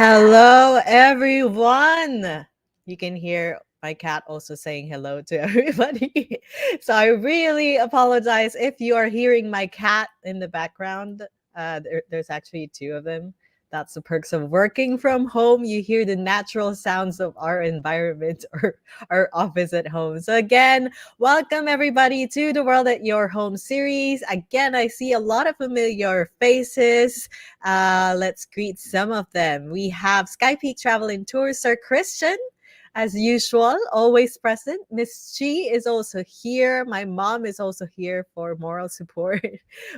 Hello, everyone. You can hear my cat also saying hello to everybody. So I really apologize if you are hearing my cat in the background. There's actually two of them. That's the perks of working from home. You hear the natural sounds of our environment or our office at home. So, again, welcome everybody to the World at Your Home series. Again, I see a lot of familiar faces. Let's greet some of them. We have Skypeak Travel and Tours, Sir Christian. As usual, always present. Miss Chi is also here. My mom is also here for moral support.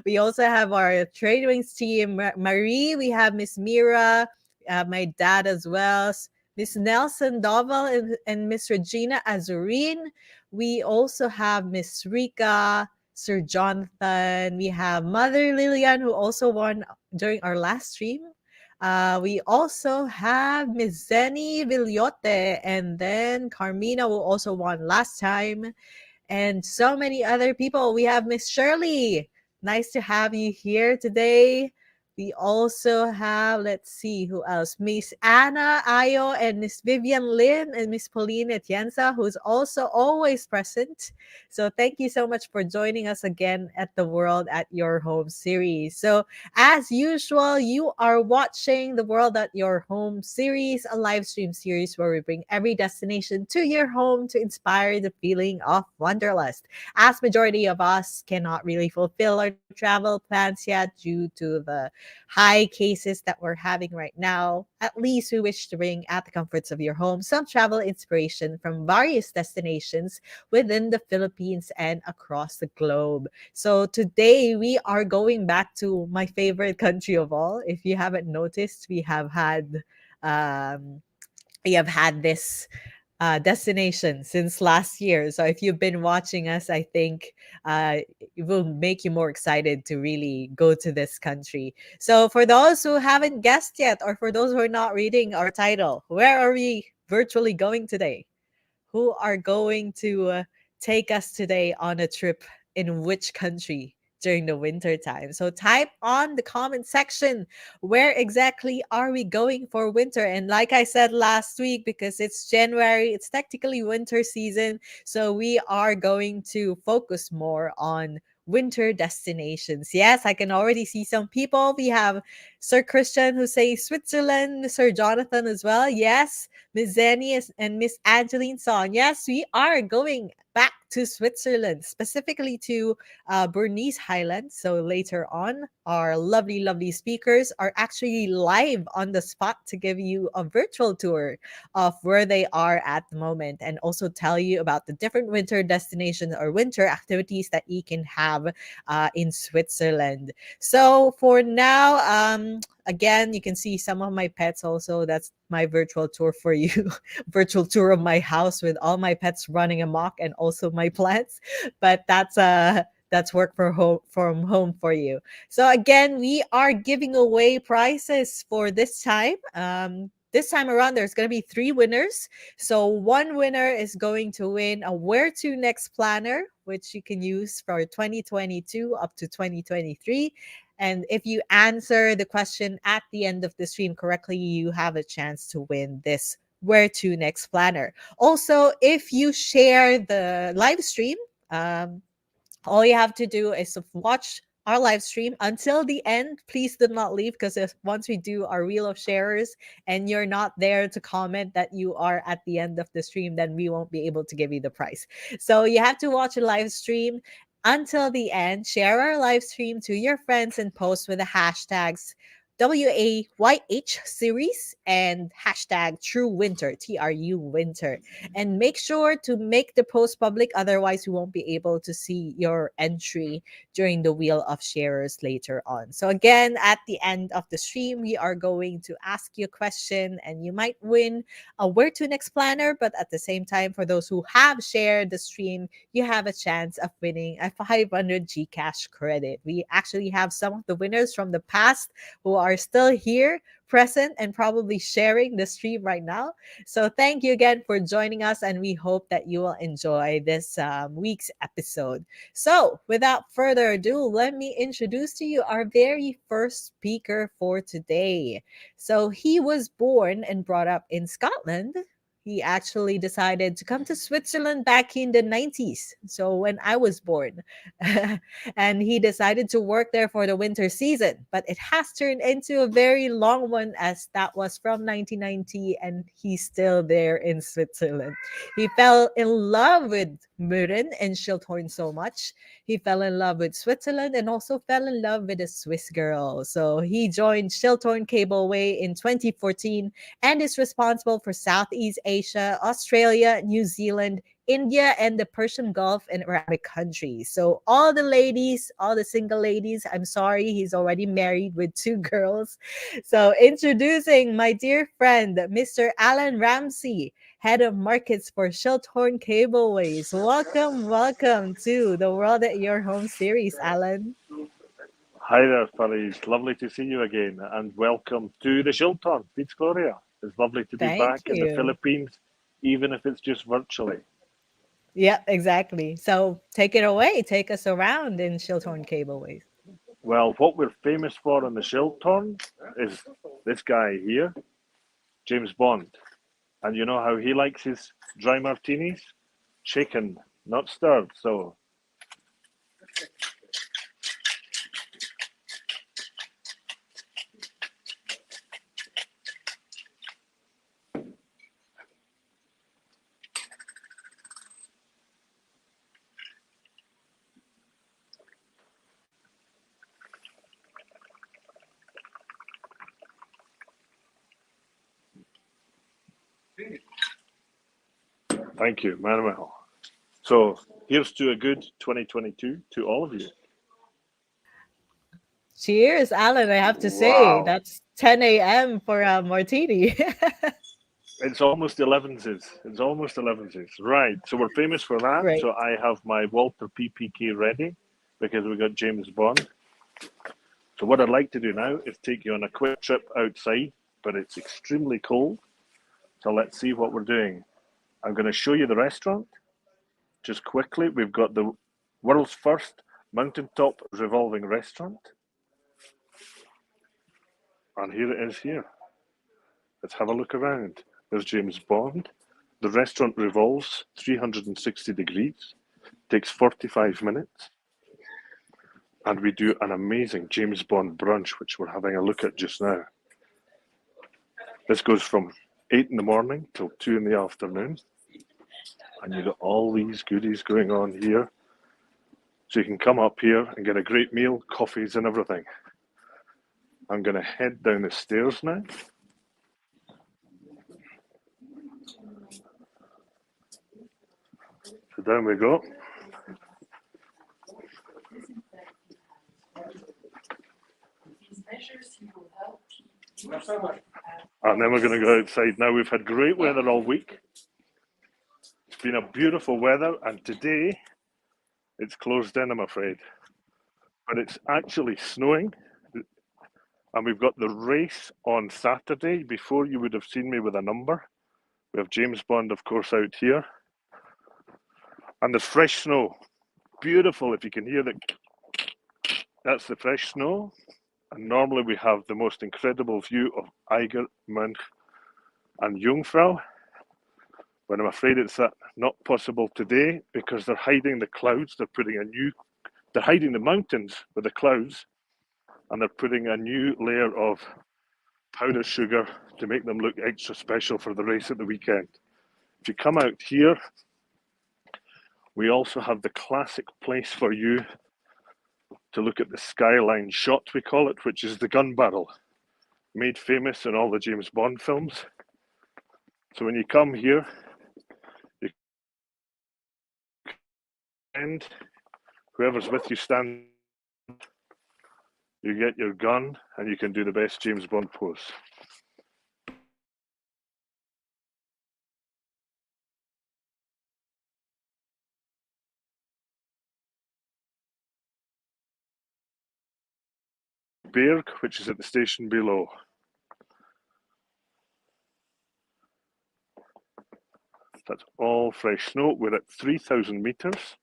We also have our Trade Wings team, Marie. We have Miss Mira, my dad as well. Miss Nelson Doval and Miss Regina Azurin. We also have Miss Rika, Sir Jonathan. We have Mother Lillian, who also won during our last stream. We also have Miss Zenny Villote, and then Carmina, who also won last time, and so many other people. We have Miss Shirley. Nice to have you here today. We also have, let's see, who else? Miss Anna Ayo and Miss Vivian Lin and Miss Pauline Atienza, who's also always present. So thank you so much for joining us again at the World at Your Home series. So as usual, you are watching the World at Your Home series, a live stream series where we bring every destination to your home to inspire the feeling of wanderlust. As majority of us cannot really fulfill our travel plans yet due to the high cases that we're having right now, at least we wish to bring at the comforts of your home some travel inspiration from various destinations within the Philippines and across the globe. So today we are going back to my favorite country of all. If you haven't noticed, um, we have had this destination since last year. So if you've been watching us, I think it will make you more excited to really go to this country. So for those who haven't guessed yet, or for those who are not reading our title, where are we virtually going today? Who are going to take us today on a trip in which country during the winter time? So type on the comment section, where exactly are we going for winter? And like I said last week, because it's January, it's technically winter season, so we are going to focus more on winter destinations. Yes, I can already see some people. We have Sir Christian who says Switzerland, Sir Jonathan as well. Yes, Miss Zenny and Miss Angeline Song. Yes, we are going back to Switzerland, specifically to Bernese Highlands. So later on, our lovely, lovely speakers are actually live on the spot to give you a virtual tour of where they are at the moment and also tell you about the different winter destinations or winter activities that you can have in Switzerland. So for now, again, you can see some of my pets also. That's my virtual tour for you. Virtual tour of my house with all my pets running amok and also my plants. But that's work for home from home for you. So again, we are giving away prizes for this time. This time around, there's going to be three winners. So one winner is going to win a Where to Next planner, which you can use for 2022 up to 2023. And if you answer the question at the end of the stream correctly, you have a chance to win this Where to Next planner. Also, if you share the live stream, um, all you have to do is to watch our live stream until the end. Please do not leave, because once we do our Wheel of Sharers and you're not there to comment that you are at the end of the stream, then we won't be able to give you the prize. So you have to watch a live stream until the end. Share our live stream to your friends and post with the hashtags WAYH series and hashtag True Winter, TRU Winter. And make sure to make the post public, otherwise we won't be able to see your entry during the Wheel of Sharers later on. So again, at the end of the stream, we are going to ask you a question and you might win a Where to Next planner. But at the same time, for those who have shared the stream, you have a chance of winning a 500 GCash credit. We actually have some of the winners from the past who are still here present and probably sharing the stream right now. So thank you again for joining us, and we hope that you will enjoy this week's episode. So without further ado, let me introduce to you our very first speaker for today. So he was born and brought up in Scotland. He actually decided to come to Switzerland back in the 90s. So when I was born. And he decided to work there for the winter season. But it has turned into a very long one, as that was from 1990 and he's still there in Switzerland. He fell in love with Murin and Schilthorn so much. He fell in love with Switzerland and also fell in love with a Swiss girl. So he joined Schilthorn Cableway in 2014 and is responsible for Southeast Asia, Australia, New Zealand, India, and the Persian Gulf and Arabic countries. So all the ladies, all the single ladies, I'm sorry, he's already married with 2 girls. So introducing my dear friend, Mr. Alan Ramsey, head of markets for Schilthorn Cableways. Welcome, welcome to the World at Your Home series, Alan. Hi there, Faris. Lovely to see you again, and welcome to the Schilthorn, Beach Gloria. It's lovely to be Thank back in the you. Philippines, even if it's just virtually. Yeah, exactly. So take it away. Take us around in Schilthorn Cableways. Well, what we're famous for in the Schilthorn is this guy here, James Bond. And you know how he likes his dry martinis? Shaken, not stirred. So, thank you, Manuel. So, here's to a good 2022 to all of you. Cheers, Alan. I have to say, Wow. that's 10 a.m. for a martini. It's almost 11s. It's almost 11s. Right. So we're famous for that. Great. So I have my Walter PPK ready because we got James Bond. So what I'd like to do now is take you on a quick trip outside, but it's extremely cold. So let's see what we're doing. I'm going to show you the restaurant just quickly. We've got the world's first mountaintop revolving restaurant. And here it is here. Let's have a look around. There's James Bond. The restaurant revolves 360 degrees, takes 45 minutes, and we do an amazing James Bond brunch, which we're having a look at just now. This goes from 8 in the morning till 2 in the afternoon, and you've got all these goodies going on here. So you can come up here and get a great meal, coffees and everything. I'm going to head down the stairs now. So down we go. And then we're going to go outside. Now we've had great weather all week. It's been a beautiful weather, and today it's closed in, I'm afraid. But it's actually snowing, and we've got the race on Saturday. Before, you would have seen me with a number. We have James Bond, of course, out here. And there's fresh snow. Beautiful, if you can hear that. That's the fresh snow. And normally we have the most incredible view of Eiger, Munch, and Jungfrau. But I'm afraid it's not possible today because they're hiding the clouds. They're hiding the mountains with the clouds, and they're putting a new layer of powdered sugar to make them look extra special for the race at the weekend. If you come out here, we also have the classic place for you to look at the skyline shot, we call it, which is the gun barrel, made famous in all the James Bond films. So when you come here, and whoever's with you stand, you get your gun, and you can do the best James Bond pose. Berg, which is at the station below. That's all fresh snow. We're at 3,000 meters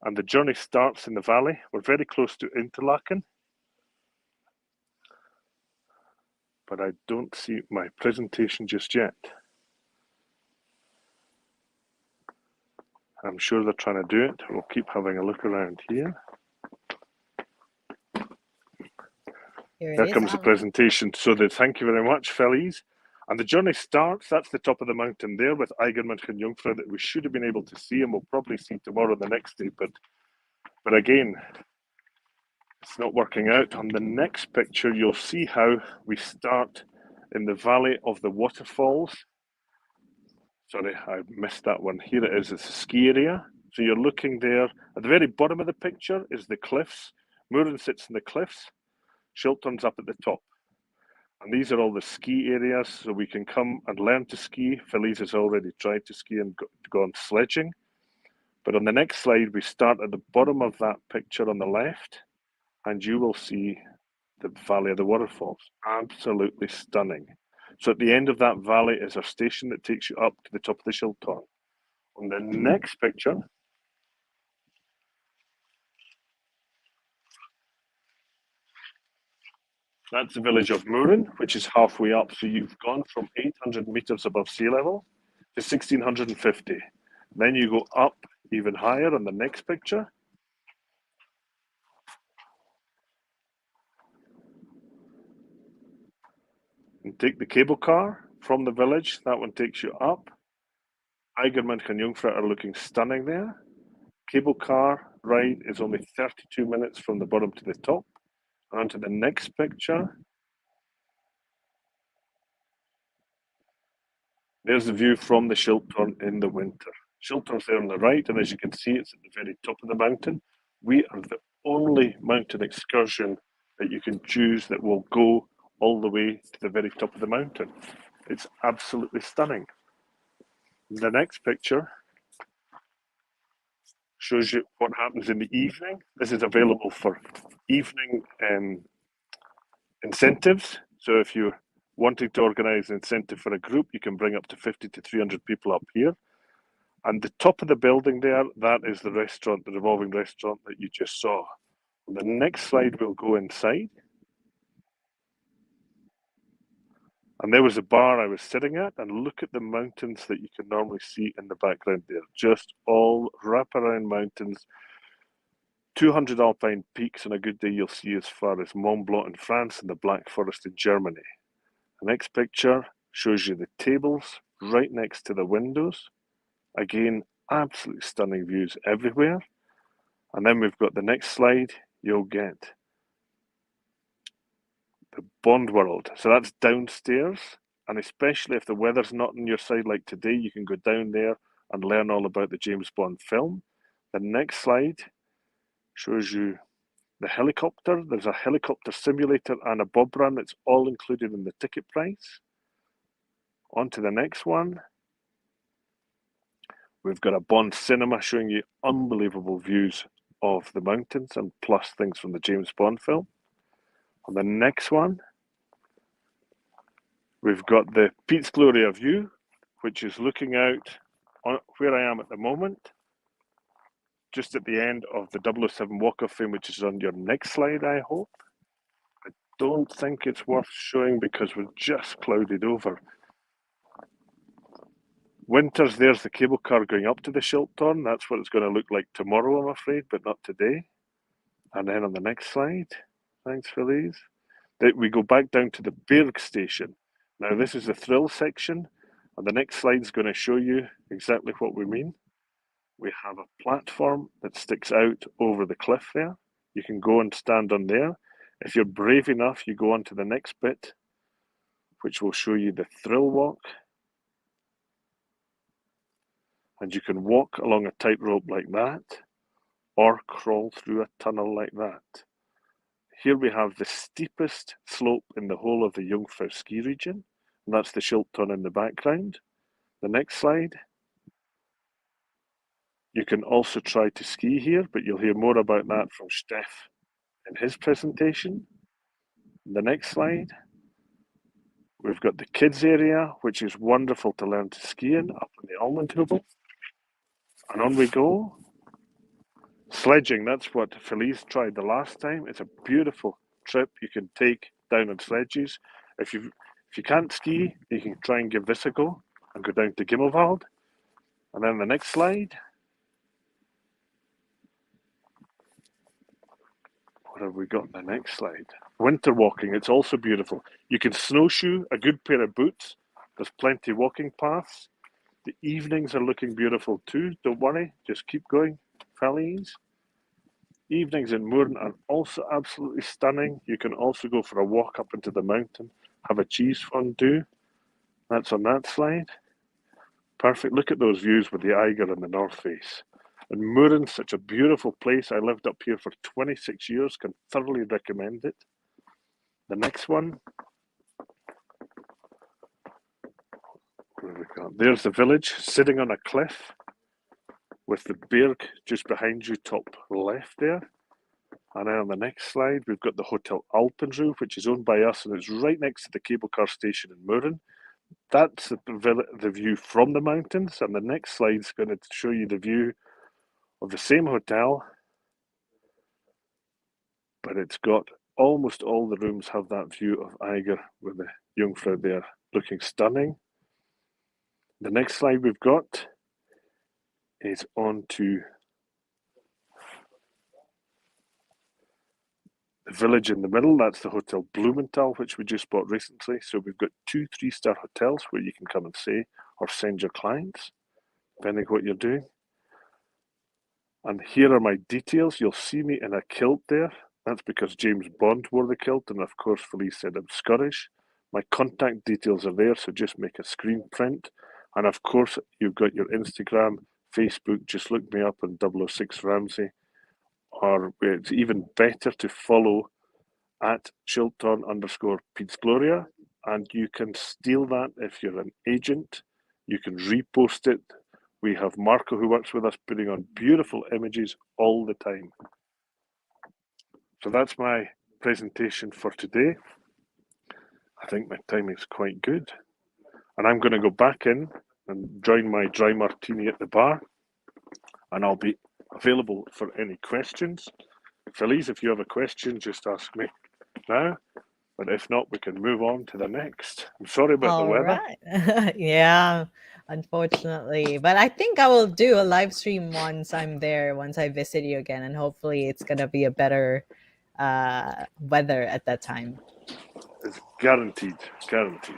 and the journey starts in the valley. We're very close to Interlaken, but I don't see my presentation just yet. I'm sure they're trying to do it. We'll keep having a look around here. There comes the presentation. So thank you very much, Feliz. And the journey starts, that's the top of the mountain there with Eigermünchen Jungfrau that we should have been able to see and we'll probably see tomorrow and the next day. But again, it's not working out. On the next picture, you'll see how we start in the Valley of the Waterfalls. Sorry, I missed that one. Here it is, it's a ski area. So you're looking there. At the very bottom of the picture is the cliffs. Murren sits in the cliffs. Schilthorn's up at the top. And these are all the ski areas, so we can come and learn to ski. Feliz has already tried to ski and gone sledging. But on the next slide, we start at the bottom of that picture on the left, and you will see the Valley of the Waterfalls. Absolutely stunning. So at the end of that valley is our station that takes you up to the top of the Schilthorn. On the next picture, that's the village of Murren, which is halfway up. So you've gone from 800 meters above sea level to 1650. Then you go up even higher on the next picture. And take the cable car from the village. That one takes you up. Eigermünchen Jungfrau are looking stunning there. Cable car ride is only 32 minutes from the bottom to the top. And on to the next picture. There's the view from the Schilthorn in the winter. Schilthorn's there on the right, and as you can see, it's at the very top of the mountain. We are the only mountain excursion that you can choose that will go all the way to the very top of the mountain. It's absolutely stunning. The next picture shows you what happens in the evening. This is available for evening incentives. So if you're wanting to organize an incentive for a group, you can bring up to 50 to 300 people up here. And the top of the building there, that is the restaurant, the revolving restaurant that you just saw. On the next slide, we'll go inside. And there was a bar I was sitting at, and look at the mountains that you can normally see in the background there. Just all wraparound mountains, 200 alpine peaks. On a good day, you'll see as far as Mont Blanc in France and the Black Forest in Germany. The next picture shows you the tables right next to the windows. Again, absolutely stunning views everywhere. And then we've got the next slide, you'll get the Bond World. So that's downstairs, and especially if the weather's not on your side like today, you can go down there and learn all about the James Bond film. The next slide shows you the helicopter. There's a helicopter simulator and a bob run. It's all included in the ticket price. On to the next one. We've got a Bond cinema showing you unbelievable views of the mountains and plus things from the James Bond film. On the next one, we've got the Piz Gloria view, which is looking out on where I am at the moment, just at the end of the 007 Walk of Fame, which is on your next slide, I hope. I don't think it's worth showing because we're just clouded over. Winters, there's the cable car going up to the Schilthorn. That's what it's going to look like tomorrow, I'm afraid, but not today. And then on the next slide, thanks for these, we go back down to the Berg station. Now this is the thrill section, and the next slide is going to show you exactly what we mean. We have a platform that sticks out over the cliff there. You can go and stand on there. If you're brave enough, you go on to the next bit, which will show you the thrill walk. And you can walk along a tightrope like that, or crawl through a tunnel like that. Here we have the steepest slope in the whole of the Jungfrau ski region, and that's the Schilthorn in the background. The next slide. You can also try to ski here, but you'll hear more about that from Steph in his presentation. The next slide. We've got the kids area, which is wonderful to learn to ski in, up on the almond hubel. And on we go. Sledging, that's what Felice tried the last time. It's a beautiful trip you can take down on sledges. If you can't ski, you can try and give this a go and go down to Gimmelwald. And then the next slide. What have we got on the next slide? Winter walking, it's also beautiful. You can snowshoe, a good pair of boots. There's plenty of walking paths. The evenings are looking beautiful too. Don't worry, just keep going, Felice. Evenings in Mourne are also absolutely stunning. You can also go for a walk up into the mountain, have a cheese fondue. That's on that slide. Perfect. Look at those views with the Eiger and the North Face. And Mourne's such a beautiful place. I lived up here for 26 years. Can thoroughly recommend it. The next one. What have we got? There's the village sitting on a cliff with the Berg just behind you, top left there. And then on the next slide, we've got the Hotel Alpenruhe, which is owned by us, and it's right next to the cable car station in Mourne. That's the view from the mountains, and the next slide's going to show you the view of the same hotel, but it's got almost all the rooms have that view of Eiger with the Jungfrau there, looking stunning. The next slide we've got is on to the village in the middle. That's the Hotel Blumenthal, which we just bought recently. So we've got 2 3-star hotels where you can come and stay or send your clients, depending what you're doing. And here are my details. You'll see me in a kilt there. That's because James Bond wore the kilt, and of course Felice said I'm Scottish. My contact details are there, so just make a screen print. And of course, you've got your Instagram, Facebook. Just look me up on 006 Ramsey. Or it's even better to follow at Schilthorn_Pizgloria, and you can steal that if you're an agent. You can repost it. We have Marco who works with us putting on beautiful images all the time. So that's my presentation for today. I think my timing's quite good. And I'm going to go back in and join my dry martini at the bar, and I'll be available for any questions. Felice, if you have a question, just ask me now. But if not, we can move on to the next. I'm sorry about the All weather. right. Yeah, unfortunately. But I think I will do a live stream once I'm there, once I visit you again. And hopefully it's going to be a better weather at that time. It's guaranteed, guaranteed.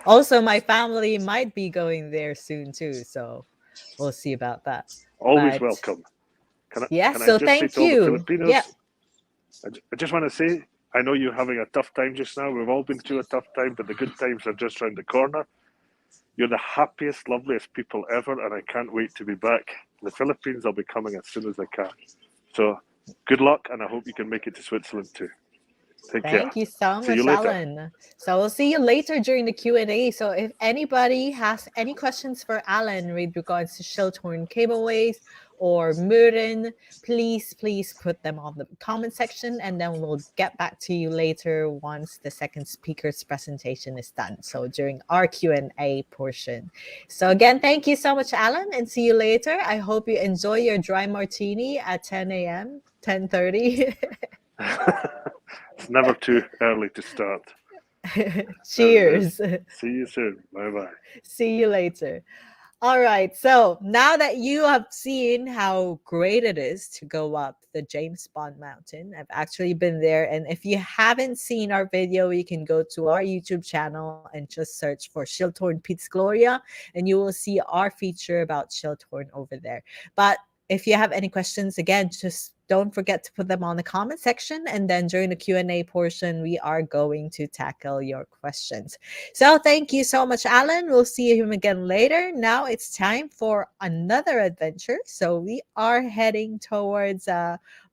Also, my family might be going there soon too. So we'll see about that. Always But welcome. yeah, Can I so just say thank to all the you. Filipinos, Yeah. I just want to say, I know you're having a tough time just now. We've all been through a tough time, but the good times are just around the corner. You're the happiest, loveliest people ever, and I can't wait to be back in the Philippines. I'll be coming as soon as I can. So good luck, and I hope you can make it to Switzerland too. Take care. Thank you so See you much, later. Alan. So we'll see you later during the Q&A. So if anybody has any questions for Alan with regards to Schilthorn cableways or Murin, please put them on the comment section, and then we'll get back to you later once the second speaker's presentation is done. So during our Q&A portion. So again, thank you so much, Alan, and see you later. I hope you enjoy your dry martini at 10 a.m., 10:30. It's never too early to start. Cheers. See you soon. Bye-bye. See you later. All right. So now that you have seen how great it is to go up the James Bond Mountain, I've actually been there. And if you haven't seen our video, you can go to our YouTube channel and just search for Schilthorn Pete's Gloria, and you will see our feature about Schilthorn over there. But if you have any questions, again, just don't forget to put them on the comment section. And then during the Q&A portion, we are going to tackle your questions. So thank you so much, Alan. We'll see him again later. Now it's time for another adventure. So we are heading towards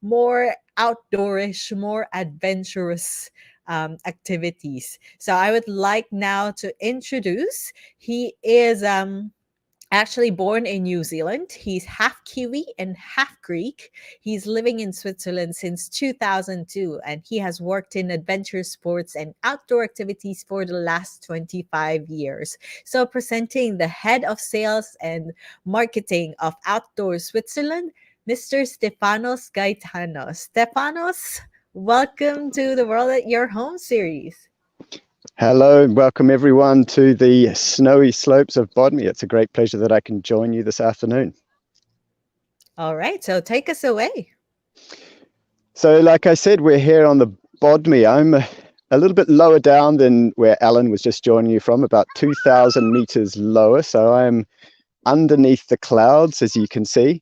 more outdoorish, more adventurous activities. So I would like now to introduce, he is Actually born in New Zealand. He's half Kiwi and half Greek. He's living in Switzerland since 2002, and he has worked in adventure sports and outdoor activities for the last 25 years. So, presenting the head of sales and marketing of Outdoor Switzerland, Mr. Stefanos Gaetanos. Stefanos, welcome to the World at Your Home series. Hello and welcome everyone to the snowy slopes of Bodmy. It's a great pleasure that I can join you this afternoon. All right, so take us away. So like I said, we're here on the Bodmy. I'm a little bit lower down than where Alan was just joining you from, about 2,000 meters lower. So I'm underneath the clouds, as you can see.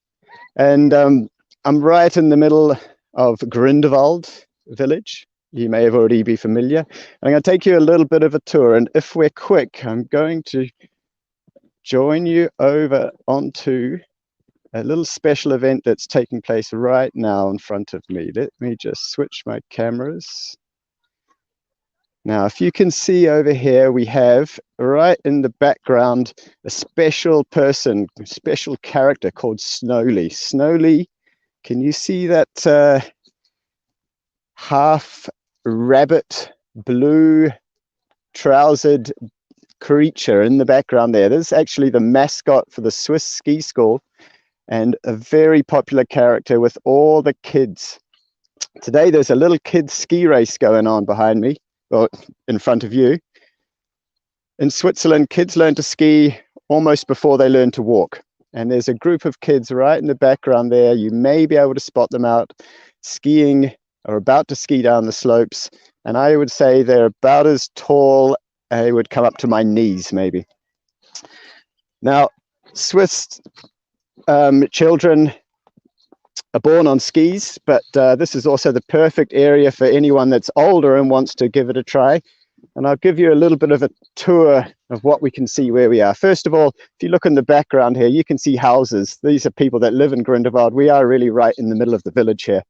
And I'm right in the middle of Grindelwald village. You may have already be familiar. I'm going to take you a little bit of a tour, and if we're quick, I'm going to join you over onto a little special event that's taking place right now in front of me. Let me just switch my cameras. Now, if you can see over here, we have right in the background a special person, a special character called Snowly. Snowly, can you see that half rabbit, blue trousered creature in the background there? This is actually the mascot for the Swiss ski school and a very popular character with all the kids. Today there's a little kids ski race going on behind me, or in front of you. In Switzerland, kids learn to ski almost before they learn to walk. And there's a group of kids right in the background there. You may be able to spot them out skiing or about to ski down the slopes, and I would say they're about as tall, they would come up to my knees maybe. Now, Swiss children are born on skis, but this is also the perfect area for anyone that's older and wants to give it a try. And I'll give you a little bit of a tour of what we can see where we are. First of all, if you look in the background here, you can see houses. These are people that live in Grindelwald. We are really right in the middle of the village here.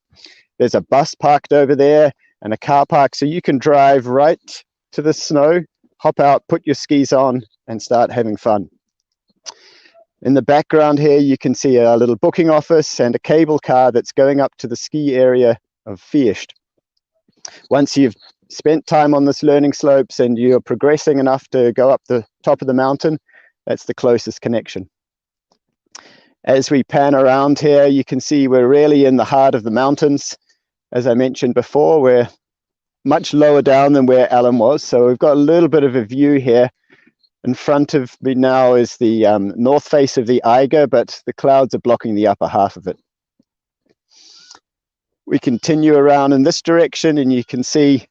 There's a bus parked over there and a car park, so you can drive right to the snow, hop out, put your skis on, and start having fun. In the background here, you can see a little booking office and a cable car that's going up to the ski area of Fiescht. Once you've spent time on this learning slopes and you're progressing enough to go up the top of the mountain, that's the closest connection. As we pan around here, you can see we're really in the heart of the mountains. As I mentioned before, we're much lower down than where Alan was, so we've got a little bit of a view here. In front of me now is the north face of the Eiger, but the clouds are blocking the upper half of it. We continue around in this direction and you can see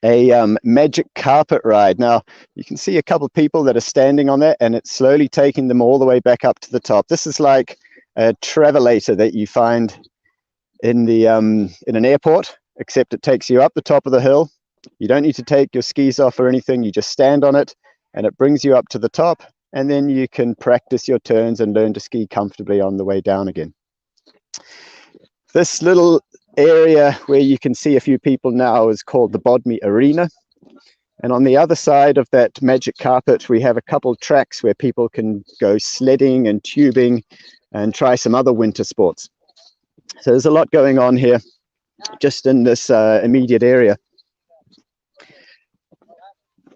a magic carpet ride. Now, you can see a couple of people that are standing on that, and it's slowly taking them all the way back up to the top. This is like a travelator that you find in an airport, except it takes you up the top of the hill. You don't need to take your skis off or anything. You just stand on it and it brings you up to the top, and then you can practice your turns and learn to ski comfortably on the way down again. This little area where you can see a few people now is called the Bodmy Arena. And on the other side of that magic carpet, we have a couple tracks where people can go sledding and tubing and try some other winter sports. So there's a lot going on here just in this immediate area.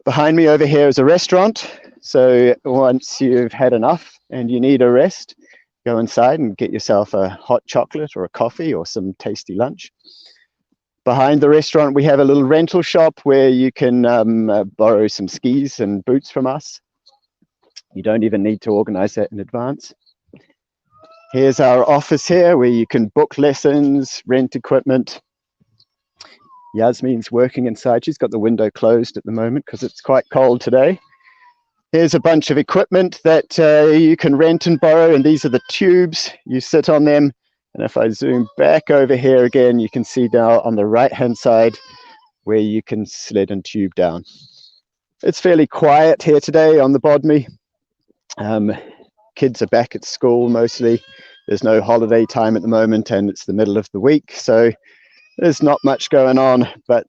Behind me over here is a restaurant. So once you've had enough and you need a rest, go inside and get yourself a hot chocolate or a coffee or some tasty lunch. Behind the restaurant, we have a little rental shop where you can borrow some skis and boots from us. You don't even need to organize that in advance. Here's our office here where you can book lessons, rent equipment. Yasmin's working inside. She's got the window closed at the moment because it's quite cold today. Here's a bunch of equipment that you can rent and borrow, and these are the tubes. You sit on them, and if I zoom back over here again, you can see now on the right-hand side where you can sled and tube down. It's fairly quiet here today on the Bodmy. Kids are back at school mostly. There's no holiday time at the moment, and it's the middle of the week, so there's not much going on, but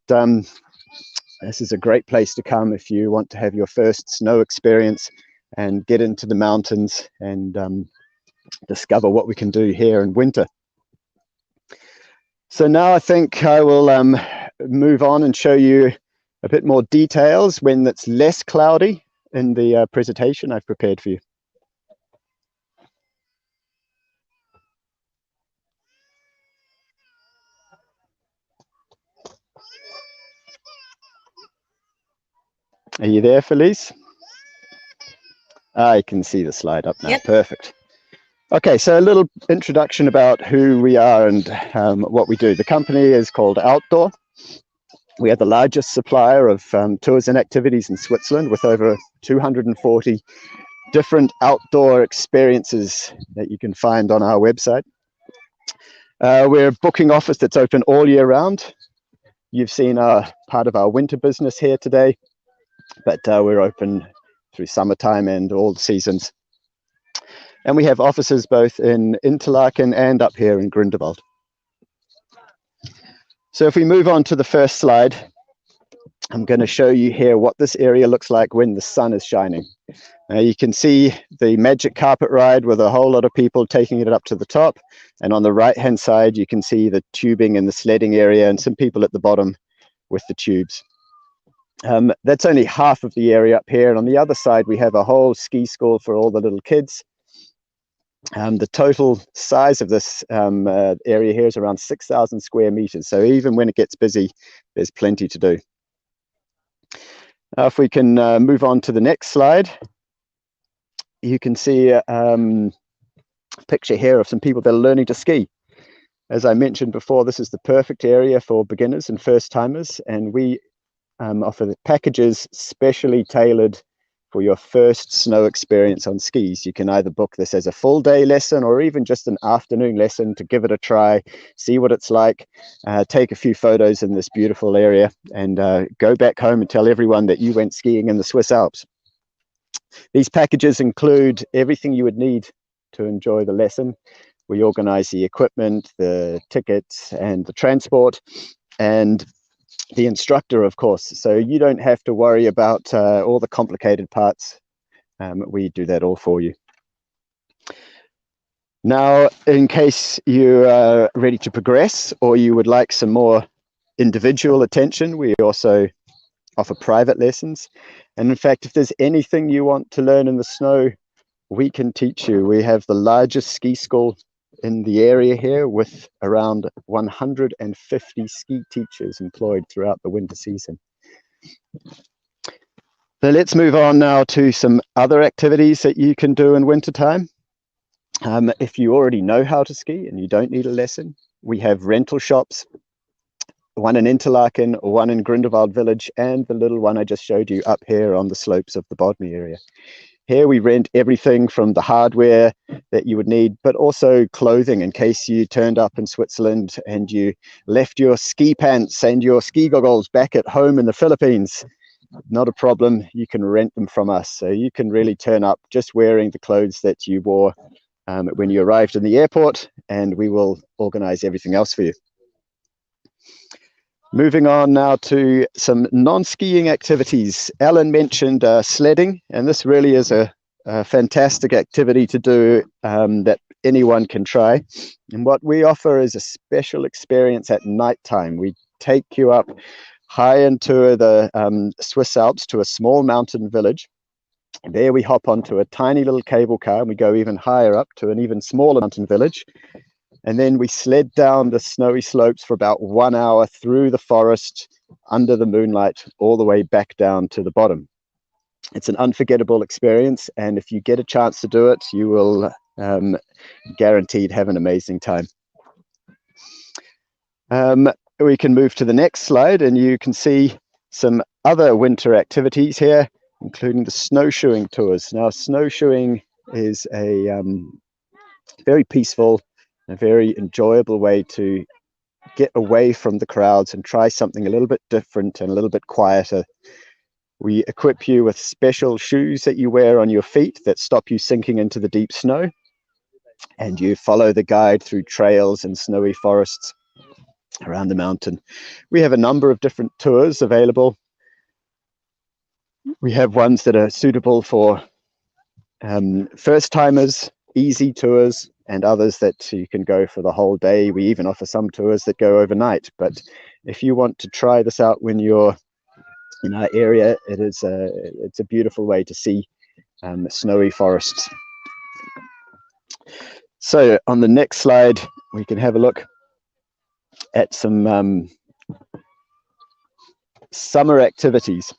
this is a great place to come if you want to have your first snow experience and get into the mountains and discover what we can do here in winter. So now I think I will move on and show you a bit more details when it's less cloudy in the presentation I've prepared for you. Are you there, Felice? I can see the slide up now. Yep. Perfect. Okay, so a little introduction about who we are and what we do. The company is called Outdoor. We are the largest supplier of tours and activities in Switzerland, with over 240 different outdoor experiences that you can find on our website. We're a booking office that's open all year round. You've seen part of our winter business here today, but we're open through summertime and all the seasons. And we have offices both in Interlaken and up here in Grindelwald. So if we move on to the first slide, I'm going to show you here what this area looks like when the sun is shining. You can see the magic carpet ride with a whole lot of people taking it up to the top. And on the right-hand side, you can see the tubing and the sledding area and some people at the bottom with the tubes. That's only half of the area up here. And on the other side, we have a whole ski school for all the little kids. The total size of this area here is around 6,000 square meters. So even when it gets busy, there's plenty to do. Now, if we can move on to the next slide, you can see a picture here of some people that are learning to ski. As I mentioned before, this is the perfect area for beginners and first timers, and we offer the packages specially tailored for your first snow experience on skis. You can either book this as a full day lesson or even just an afternoon lesson to give it a try, see what it's like, take a few photos in this beautiful area, and go back home and tell everyone that you went skiing in the Swiss Alps. These packages include everything you would need to enjoy the lesson. We organize the equipment, the tickets, and the transport, and the instructor, of course, so you don't have to worry about all the complicated parts. We do that all for you. Now, in case you are ready to progress or you would like some more individual attention, we also offer private lessons. And in fact, if there's anything you want to learn in the snow, we can teach you. We have the largest ski school in the area here, with around 150 ski teachers employed throughout the winter season. So let's move on now to some other activities that you can do in wintertime. If you already know how to ski and you don't need a lesson, we have rental shops, one in Interlaken, one in Grindelwald village, and the little one I just showed you up here on the slopes of the Bodmy area. Here we rent everything from the hardware that you would need, but also clothing in case you turned up in Switzerland and you left your ski pants and your ski goggles back at home in the Philippines. Not a problem, you can rent them from us. So you can really turn up just wearing the clothes that you wore when you arrived in the airport, and we will organize everything else for you. Moving on now to some non-skiing activities. Alan mentioned sledding, and this really is a fantastic activity to do that anyone can try. And what we offer is a special experience at nighttime. We take you up high into the Swiss Alps to a small mountain village. And there we hop onto a tiny little cable car, and we go even higher up to an even smaller mountain village. And then we sled down the snowy slopes for about 1 hour through the forest, under the moonlight, all the way back down to the bottom. It's an unforgettable experience, and if you get a chance to do it, you will guaranteed have an amazing time. We can move to the next slide, and you can see some other winter activities here, including the snowshoeing tours. Now, snowshoeing is a very peaceful, a very enjoyable way to get away from the crowds and try something a little bit different and a little bit quieter. We equip you with special shoes that you wear on your feet that stop you sinking into the deep snow, and you follow the guide through trails and snowy forests around the mountain. We have a number of different tours available. We have ones that are suitable for first timers, easy tours, and others that you can go for the whole day. We even offer some tours that go overnight. But if you want to try this out when you're in our area, it's a beautiful way to see snowy forests. So on the next slide, we can have a look at some summer activities.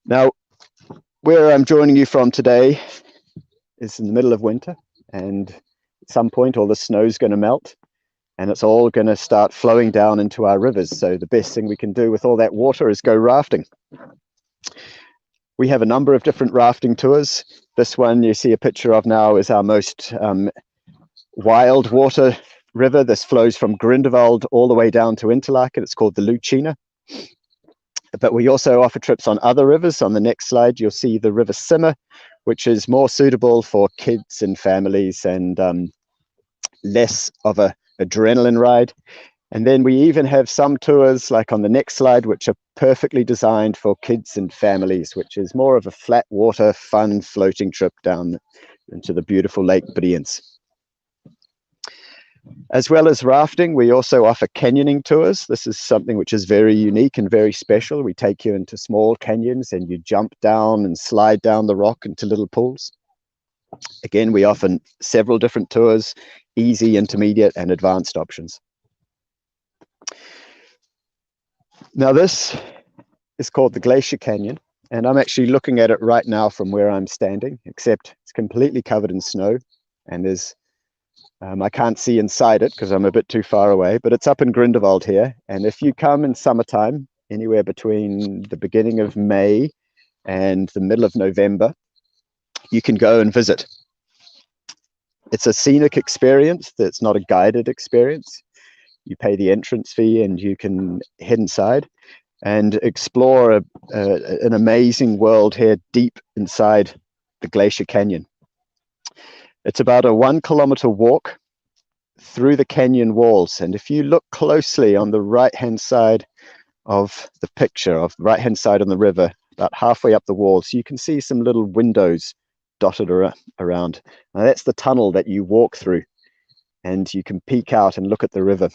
Now, where I'm joining you from today is in the middle of winter, and at some point all the snow's going to melt and it's all going to start flowing down into our rivers. So the best thing we can do with all that water is go rafting. We have a number of different rafting tours. This one you see a picture of now is our most wild water river. This flows from Grindelwald all the way down to Interlaken. It's called the Lucina. But we also offer trips on other rivers. On the next slide, you'll see the River Simmer, which is more suitable for kids and families and less of a adrenaline ride. And then we even have some tours, like on the next slide, which are perfectly designed for kids and families, which is more of a flat water, fun floating trip down into the beautiful Lake Brienz. As well as rafting, we also offer canyoning tours. This is something which is very unique and very special. We take you into small canyons and you jump down and slide down the rock into little pools. Again, we offer several different tours, easy, intermediate, and advanced options. Now this is called the Glacier Canyon, and I'm actually looking at it right now from where I'm standing, except it's completely covered in snow, and there's I can't see inside it because I'm a bit too far away, but it's up in Grindelwald here. And if you come in summertime, anywhere between the beginning of May and the middle of November, you can go and visit. It's a scenic experience. That's not a guided experience. You pay the entrance fee and you can head inside and explore an amazing world here deep inside the Glacier Canyon. It's about a 1 kilometer walk through the canyon walls. And if you look closely on the right-hand side of the picture, of the right-hand side on the river, about halfway up the walls, you can see some little windows dotted around. Now that's the tunnel that you walk through, and you can peek out and look at the river.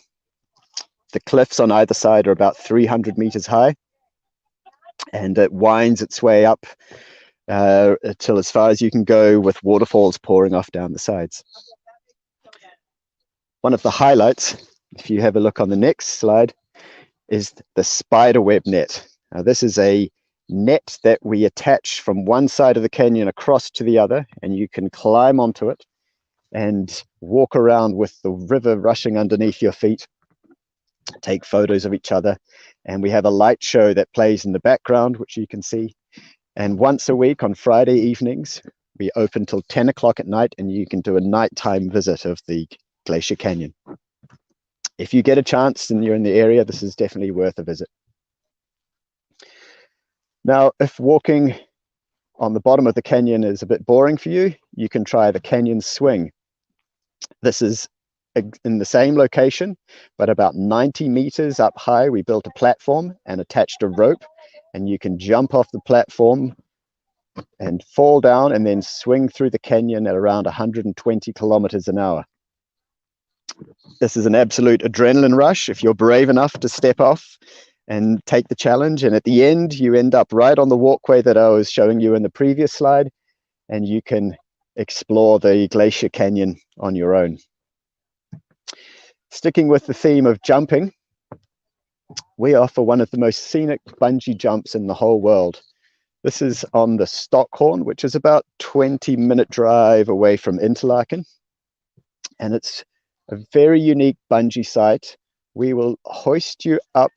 The cliffs on either side are about 300 meters high, and it winds its way up till as far as you can go, with waterfalls pouring off down the sides. One of the highlights, if you have a look on the next slide, is the spiderweb net. Now this is a net that we attach from one side of the canyon across to the other, and you can climb onto it and walk around with the river rushing underneath your feet, take photos of each other, and we have a light show that plays in the background, which you can see. And once a week on Friday evenings, we open till 10 o'clock at night, and you can do a nighttime visit of the Glacier Canyon. If you get a chance and you're in the area, this is definitely worth a visit. Now, if walking on the bottom of the canyon is a bit boring for you, you can try the canyon swing. This is in the same location, but about 90 meters up high. We built a platform and attached a rope, and you can jump off the platform and fall down and then swing through the canyon at around 120 kilometers an hour. This is an absolute adrenaline rush if you're brave enough to step off and take the challenge. And at the end, you end up right on the walkway that I was showing you in the previous slide, and you can explore the Glacier Canyon on your own. Sticking with the theme of jumping, we offer one of the most scenic bungee jumps in the whole world. This is on the Schilthorn, which is about 20-minute drive away from Interlaken. And it's a very unique bungee site. We will hoist you up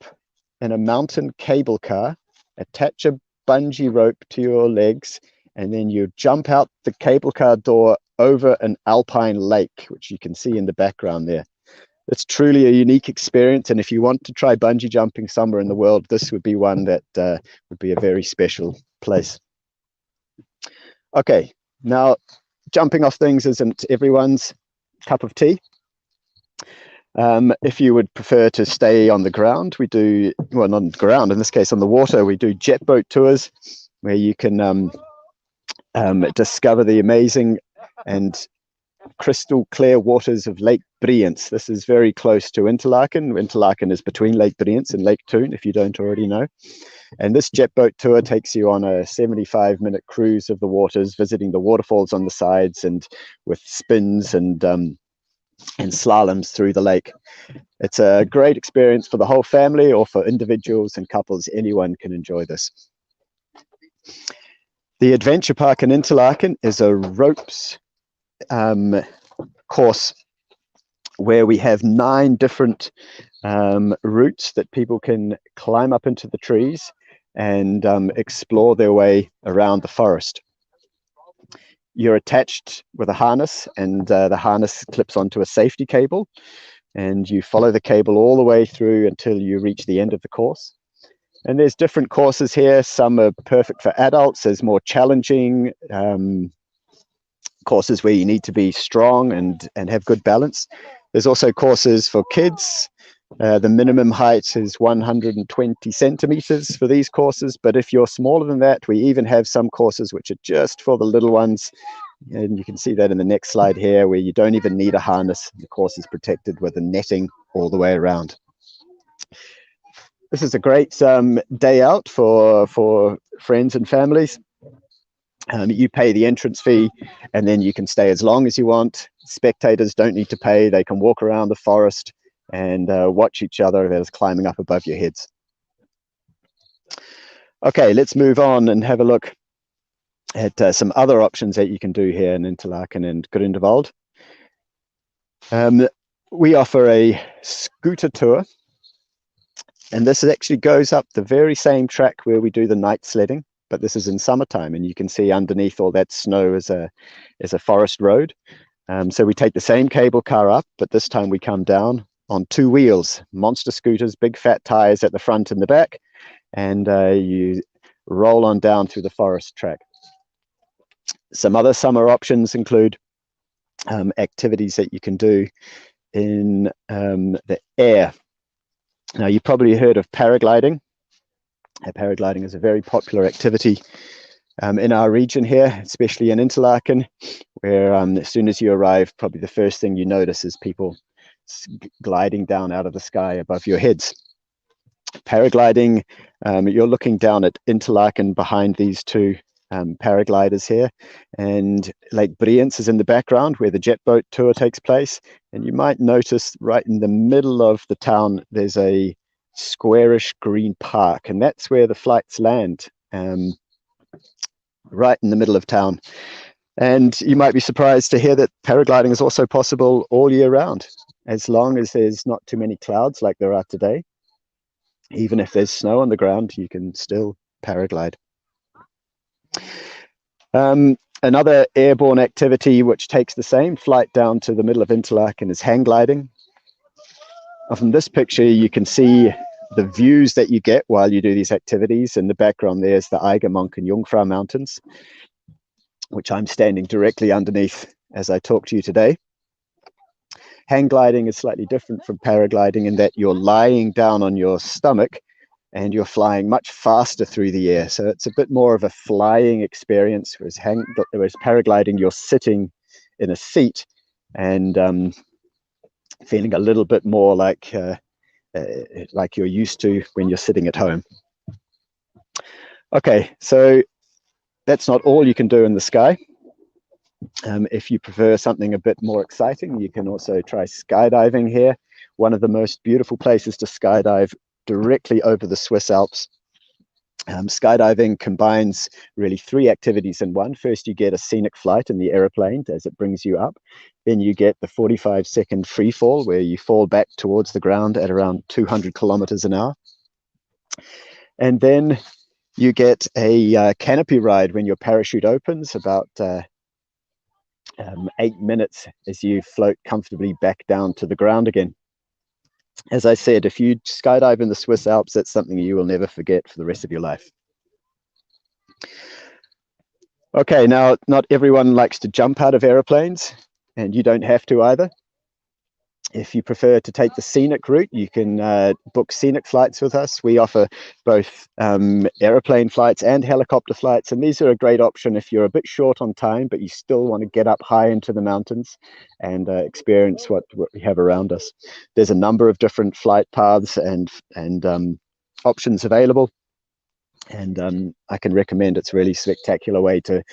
in a mountain cable car, attach a bungee rope to your legs, and then you jump out the cable car door over an alpine lake, which you can see in the background there. It's truly a unique experience, and if you want to try bungee jumping somewhere in the world, this would be one that would be a very special place. Okay, now jumping off things isn't everyone's cup of tea. If you would prefer to stay on the ground, we do, well, not on the ground, in this case on the water, we do jet boat tours where you can discover the amazing and crystal clear waters of Lake Brienz. This is very close to Interlaken. Interlaken is between Lake Brienz and Lake Thun, if you don't already know. And this jet boat tour takes you on a 75-minute cruise of the waters, visiting the waterfalls on the sides and with spins and slaloms through the lake. It's a great experience for the whole family or for individuals and couples. Anyone can enjoy this. The Adventure Park in Interlaken is a ropes course where we have 9 different routes that people can climb up into the trees and explore their way around the forest. You're attached with a harness, and the harness clips onto a safety cable, and you follow the cable all the way through until you reach the end of the course. And there's different courses here. Some are perfect for adults. There's more challenging courses where you need to be strong and have good balance. There's also courses for kids. The minimum height is 120 centimeters for these courses, but if you're smaller than that, we even have some courses which are just for the little ones. And you can see that in the next slide here, where you don't even need a harness. The course is protected with a netting all the way around. This is a great day out for friends and families. You pay the entrance fee, and then you can stay as long as you want. Spectators don't need to pay. They can walk around the forest and watch each other as climbing up above your heads. Okay, let's move on and have a look at some other options that you can do here in Interlaken and Grindelwald. We offer a scooter tour, and this actually goes up the very same track where we do the night sledding, but this is in summertime, and you can see underneath all that snow is a forest road. So we take the same cable car up, but this time we come down on 2 wheels, monster scooters, big fat tires at the front and the back, and you roll on down through the forest track. Some other summer options include activities that you can do in the air. Now, you've probably heard of paragliding. Paragliding is a very popular activity in our region here, especially in Interlaken, where as soon as you arrive, probably the first thing you notice is people gliding down out of the sky above your heads. Paragliding, you're looking down at Interlaken behind these 2 paragliders here, and Lake Brienz is in the background where the jet boat tour takes place. And you might notice right in the middle of the town there's a squarish green park, and that's where the flights land, right in the middle of town. And you might be surprised to hear that paragliding is also possible all year round, as long as there's not too many clouds like there are today. Even if there's snow on the ground, you can still paraglide. Another airborne activity which takes the same flight down to the middle of Interlaken is hang gliding. From this picture, you can see the views that you get while you do these activities. In the background, there's the Eigermonk and Jungfrau Mountains, which I'm standing directly underneath as I talk to you today. Hang gliding is slightly different from paragliding in that you're lying down on your stomach and you're flying much faster through the air. So it's a bit more of a flying experience, whereas paragliding, you're sitting in a seat and feeling a little bit more like you're used to when you're sitting at home. Okay, so that's not all you can do in the sky. If you prefer something a bit more exciting, you can also try skydiving here. One of the most beautiful places to skydive, directly over the Swiss Alps. Skydiving combines really 3 activities in one. First, you get a scenic flight in the aeroplane as it brings you up. Then you get the 45-second free fall, where you fall back towards the ground at around 200 kilometers an hour. And then you get a canopy ride when your parachute opens, about 8 minutes as you float comfortably back down to the ground again. As I said, if you skydive in the Swiss Alps, that's something you will never forget for the rest of your life. Okay, now, not everyone likes to jump out of airplanes, and you don't have to either. If you prefer to take the scenic route, you can book scenic flights with us. We offer both aeroplane flights and helicopter flights, and these are a great option if you're a bit short on time, but you still want to get up high into the mountains and experience what we have around us. There's a number of different flight paths and options available, and I can recommend. It's a really spectacular way to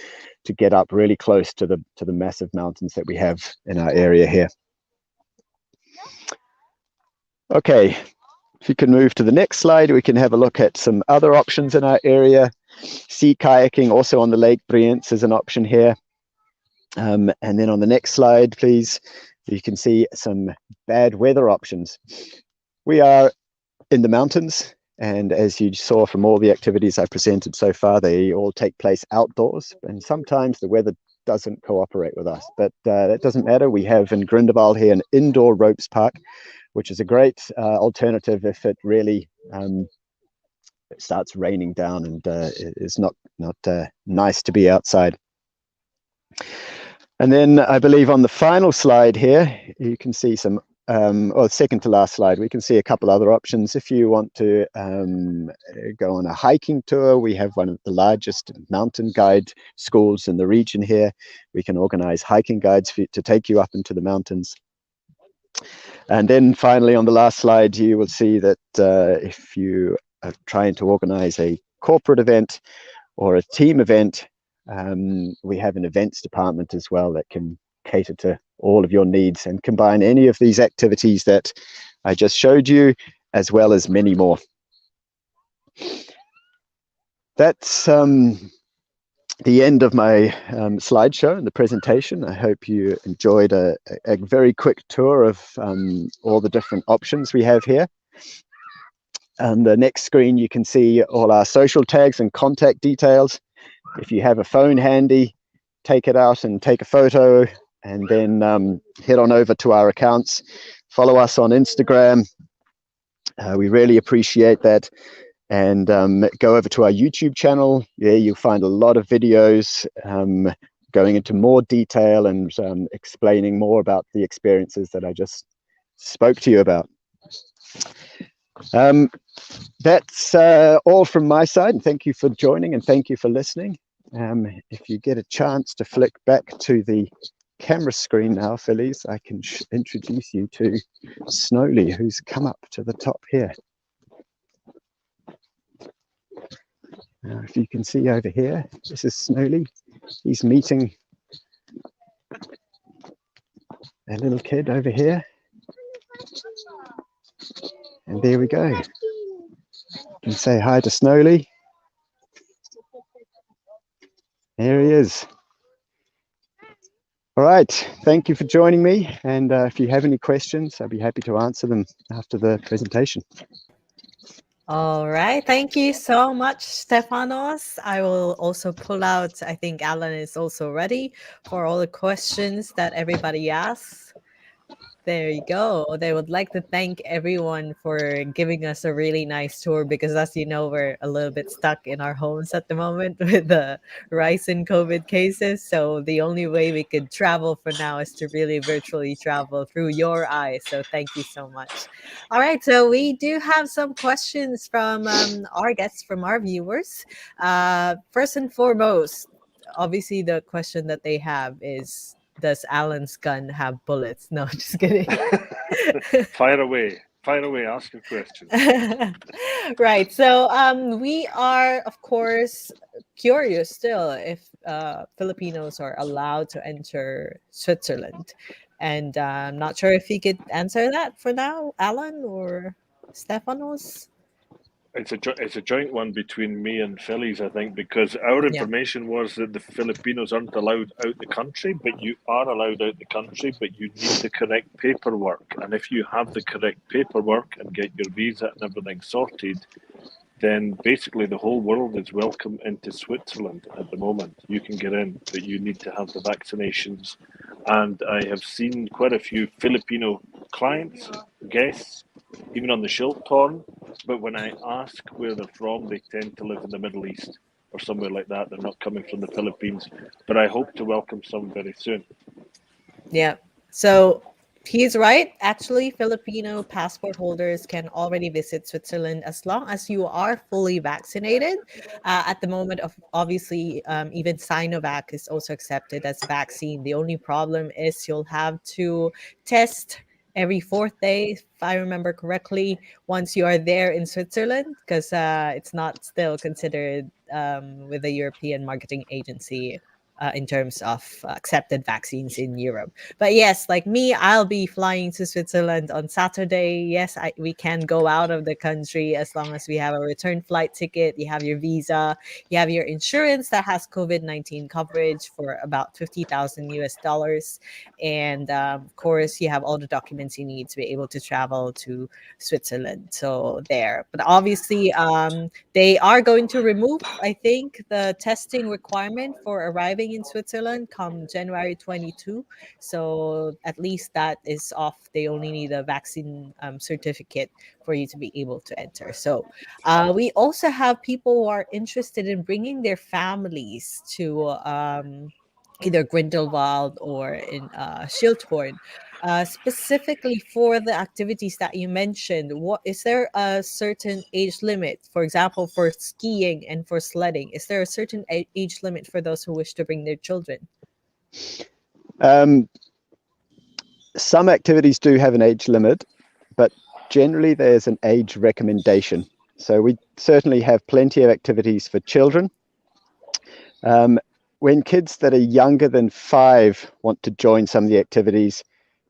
get up really close to the massive mountains that we have in our area here. Okay, if you can move to the next slide, we can have a look at some other options in our area. Sea kayaking, also on the Lake Brienz, is an option here. And then on the next slide, please, you can see some bad weather options. We are in the mountains, and as you saw from all the activities I presented so far, they all take place outdoors, and sometimes the weather doesn't cooperate with us, but that doesn't matter. We have in Grindelwald here an indoor ropes park, which is a great alternative if it really it starts raining down and it's not nice to be outside. And then I believe on the final slide here, you can see some, or second to last slide, we can see a couple other options. If you want to go on a hiking tour, we have one of the largest mountain guide schools in the region here. We can organize hiking guides to take you up into the mountains. And then finally, on the last slide, you will see that if you are trying to organize a corporate event or a team event, we have an events department as well that can cater to all of your needs and combine any of these activities that I just showed you, as well as many more. That's the end of my slideshow and the presentation. I hope you enjoyed a very quick tour of all the different options we have here. On the next screen, you can see all our social tags and contact details. If you have a phone handy, take it out and take a photo, and then head on over to our accounts. Follow us on Instagram. We really appreciate that. And go over to our YouTube channel. There you'll find a lot of videos going into more detail and explaining more about the experiences that I just spoke to you about. That's all from my side, and thank you for joining and thank you for listening. If you get a chance to flick back to the camera screen now, Phillies, I can introduce you to Snowly, who's come up to the top here. If you can see over here, this is Snowly. He's meeting a little kid over here. And there we go. You can say hi to Snowly. There he is. All right, thank you for joining me. And if you have any questions, I'd be happy to answer them after the presentation. All right. Thank you so much, Stefanos. I will also pull out, I think Alan is also ready for all the questions that everybody asks. There you go. They would like to thank everyone for giving us a really nice tour because, as you know, we're a little bit stuck in our homes at the moment with the rise in COVID cases. So the only way we could travel for now is to really virtually travel through your eyes. So thank you so much. All right. So we do have some questions from our guests, from our viewers. First and foremost, obviously, the question that they have is, does Alan's gun have bullets? No, just kidding. Fire away, ask your questions. Right. So we are, of course, curious still if Filipinos are allowed to enter Switzerland. And I'm not sure if you could answer that for now, Alan or Stefanos. It's a joint one between me and Phillies, I think, because our information was that the Filipinos aren't allowed out the country, but you are allowed out the country, but you need the correct paperwork. And if you have the correct paperwork and get your visa and everything sorted, then basically the whole world is welcome into Switzerland at the moment. You can get in, but you need to have the vaccinations. And I have seen quite a few Filipino clients, guests, even on the Schilthorn, but when I ask where they're from, they tend to live in the Middle East or somewhere like that. They're not coming from the Philippines, but I hope to welcome some very soon. Yeah. So He's right. Actually, Filipino passport holders can already visit Switzerland as long as you are fully vaccinated. At the moment of obviously, even Sinovac is also accepted as vaccine. The only problem is you'll have to test every fourth day, if I remember correctly, once you are there in Switzerland, because it's not still considered with the European Marketing Agency. In terms of accepted vaccines in Europe. But yes, like me, I'll be flying to Switzerland on Saturday. Yes, we can go out of the country as long as we have a return flight ticket. You have your visa, you have your insurance that has COVID-19 coverage for about 50,000 US dollars. And of course, you have all the documents you need to be able to travel to Switzerland. So there. But obviously, they are going to remove, I think, the testing requirement for arriving in Switzerland come January 22. So at least that is off. They only need a vaccine certificate for you to be able to enter. So we also have people who are interested in bringing their families to either Grindelwald or in Schilthorn. Specifically for the activities that you mentioned, what is there a certain age limit? For example, for skiing and for sledding, is there a certain age limit for those who wish to bring their children? Um, some activities do have an age limit, but generally there's an age recommendation. So we certainly have plenty of activities for children. When kids that are younger than 5 want to join some of the activities,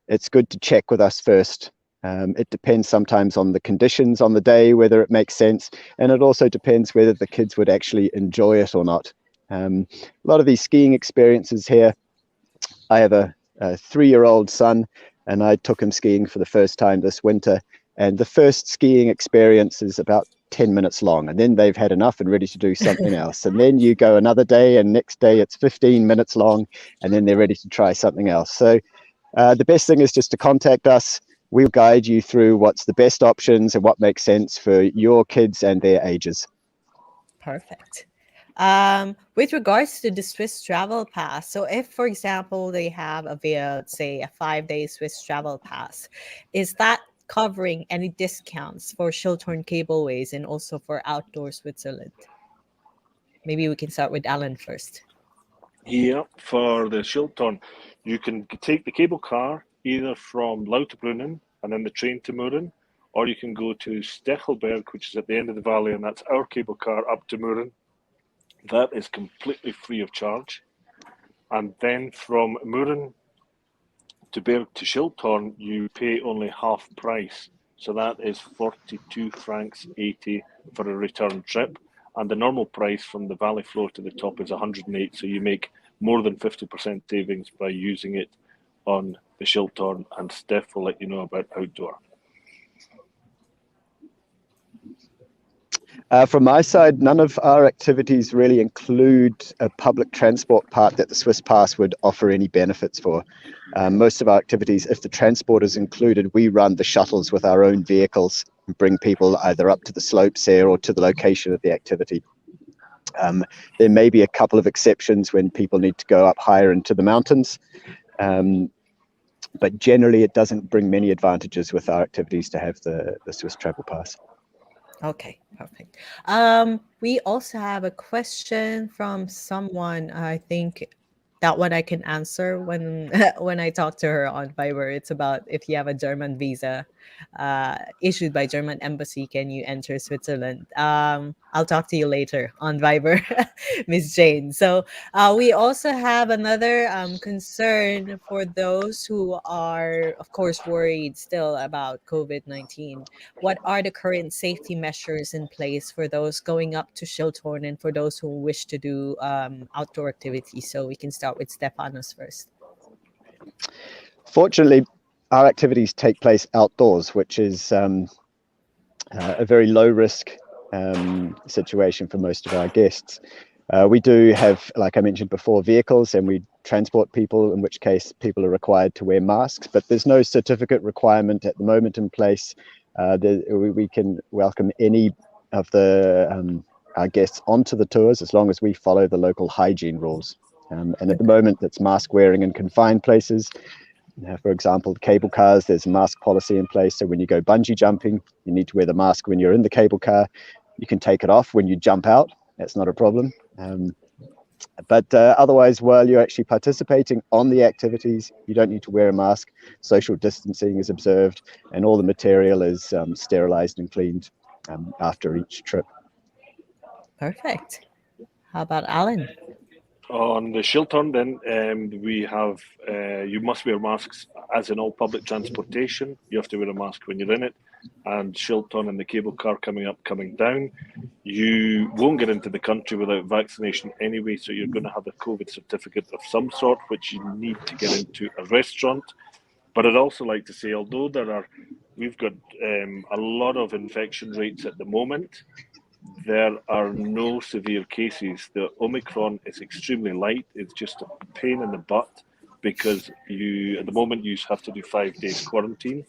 it's good to check with us first. It depends sometimes on the conditions on the day, whether it makes sense, and it also depends whether the kids would actually enjoy it or not. A lot of these skiing experiences here, I have a 3-year-old son, and I took him skiing for the first time this winter, and the first skiing experience is about 10 minutes long, and then they've had enough and ready to do something else. And then you go another day, and next day it's 15 minutes long, and then they're ready to try something else. So the best thing is just to contact us. We'll guide you through what's the best options and what makes sense for your kids and their ages. Perfect. With regards to the Swiss travel pass, so if, for example, they have say a 5-day Swiss travel pass, is that covering any discounts for Schilthorn cableways and also for outdoor Switzerland? Maybe we can start with Alan first. Yeah, for the Schilthorn, you can take the cable car either from Lauterbrunnen and then the train to Murren, or you can go to Stechelberg, which is at the end of the valley, and that's our cable car up to Murren. That is completely free of charge. And then from Murren to Berg to Schilthorn, you pay only half price. So that is 42 francs 80 for a return trip. And the normal price from the valley floor to the top is 108. So you make more than 50% savings by using it on the Schilthorn, and Steph will let you know about outdoor. From my side, none of our activities really include a public transport part that the Swiss Pass would offer any benefits for. Most of our activities, if the transport is included, we run the shuttles with our own vehicles and bring people either up to the slopes there or to the location of the activity. There may be a couple of exceptions when people need to go up higher into the mountains, but generally it doesn't bring many advantages with our activities to have the Swiss Travel Pass. Okay, perfect. We also have a question from someone. I think that one I can answer when when I talk to her on Viber. It's about if you have a German visa issued by German embassy, can you enter Switzerland? I'll talk to you later on Viber, Miss Jane. So we also have another concern for those who are, of course, worried still about COVID-19. What are the current safety measures in place for those going up to Schilthorn and for those who wish to do outdoor activities? So we can start with Stefanos first. Fortunately, our activities take place outdoors, which is a very low risk situation for most of our guests. We do have, like I mentioned before, vehicles, and we transport people, in which case people are required to wear masks, but there's no certificate requirement at the moment in place. We can welcome any of our guests onto the tours as long as we follow the local hygiene rules. And at the moment, it's mask wearing in confined places. For example, the cable cars, there's a mask policy in place. So when you go bungee jumping, you need to wear the mask when you're in the cable car. You can take it off when you jump out. That's not a problem. But otherwise, while you're actually participating on the activities, you don't need to wear a mask. Social distancing is observed, and all the material is sterilized and cleaned after each trip. Perfect. How about Alan? On the Schilthorn, then we have you must wear masks as in all public transportation. You have to wear a mask when you're in it. And Schilthorn and the cable car coming up, coming down, you won't get into the country without vaccination anyway. So you're going to have a COVID certificate of some sort, which you need to get into a restaurant. But I'd also like to say, although we've got a lot of infection rates at the moment, there are no severe cases. The Omicron is extremely light. It's just a pain in the butt because at the moment, you have to do 5 days quarantine.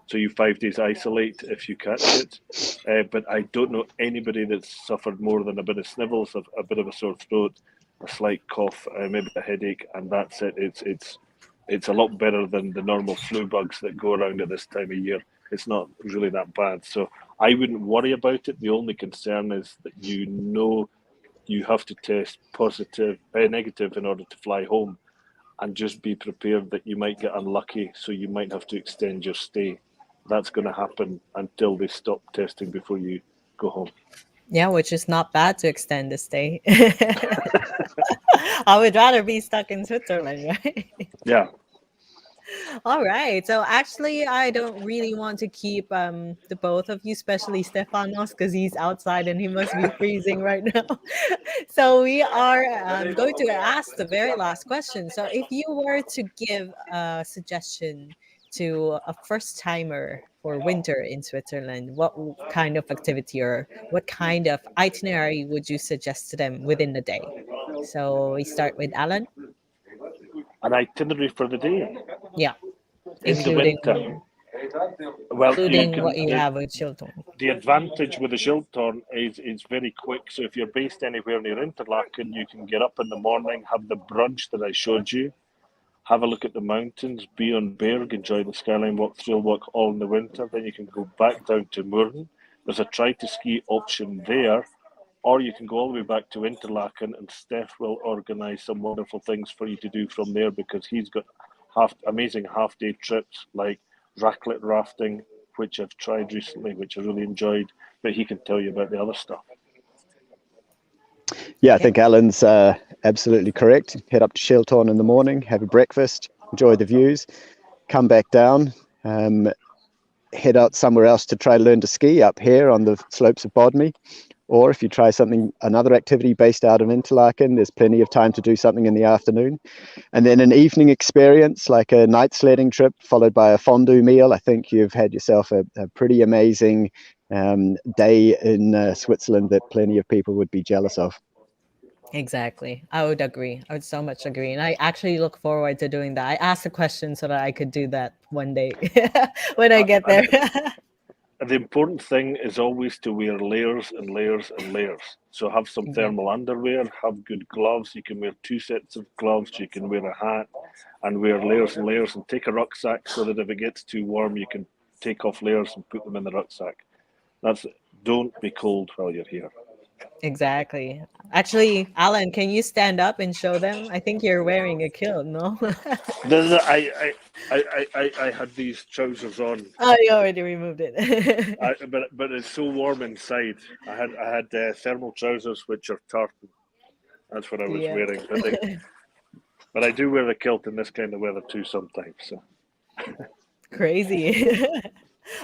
So you 5 days isolate if you catch it. But I don't know anybody that's suffered more than a bit of snivels, a bit of a sore throat, a slight cough, maybe a headache, and that's it. It's a lot better than the normal flu bugs that go around at this time of year. It's not really that bad. So I wouldn't worry about it. The only concern is that you have to test negative in order to fly home, and just be prepared that you might get unlucky. So you might have to extend your stay. That's going to happen until they stop testing before you go home. Yeah, which is not bad to extend the stay. I would rather be stuck in Switzerland, right? Yeah. All right. So actually, I don't really want to keep the both of you, especially Stefanos, because he's outside and he must be freezing right now. So we are going to ask the very last question. So if you were to give a suggestion to a first timer for winter in Switzerland, what kind of activity or what kind of itinerary would you suggest to them within the day? So we start with Alan. An itinerary for the day Yeah, in the including winter. Well, you what can. you have with Schilthorn. The advantage with the Schilthorn is it's very quick. So if you're based anywhere near Interlaken, you can get up in the morning, have the brunch that I showed you, have a look at the mountains, be on Berg, enjoy the skyline walk, trail walk all in the winter. Then you can go back down to Murren. There's a try to ski option there, or you can go all the way back to Interlaken, and Steph will organise some wonderful things for you to do from there because he's got amazing half-day trips like raclette rafting, which I've tried recently, which I really enjoyed, but he can tell you about the other stuff. Yeah, I think Alan's absolutely correct. Head up to Schilthorn in the morning, have a breakfast, enjoy the views, come back down, head out somewhere else to try to learn to ski up here on the slopes of Bodmy. Or if you try another activity based out of Interlaken, there's plenty of time to do something in the afternoon. And then an evening experience like a night sledding trip followed by a fondue meal. I think you've had yourself a pretty amazing day in Switzerland that plenty of people would be jealous of. Exactly. I would agree. I would so much agree. And I actually look forward to doing that. I asked the question so that I could do that one day when I get there. The important thing is always to wear layers and layers and layers. So have some thermal underwear, have good gloves. You can wear 2 sets of gloves. You can wear a hat and wear layers and layers, and take a rucksack so that if it gets too warm, you can take off layers and put them in the rucksack. Don't be cold while you're here. Exactly. Actually, Alan, can you stand up and show them? I think you're wearing a kilt, no? I had these trousers on. Oh, you already removed it. But it's so warm inside. I had thermal trousers which are tartan. That's what I was wearing. But I do wear a kilt in this kind of weather too sometimes. So. Crazy.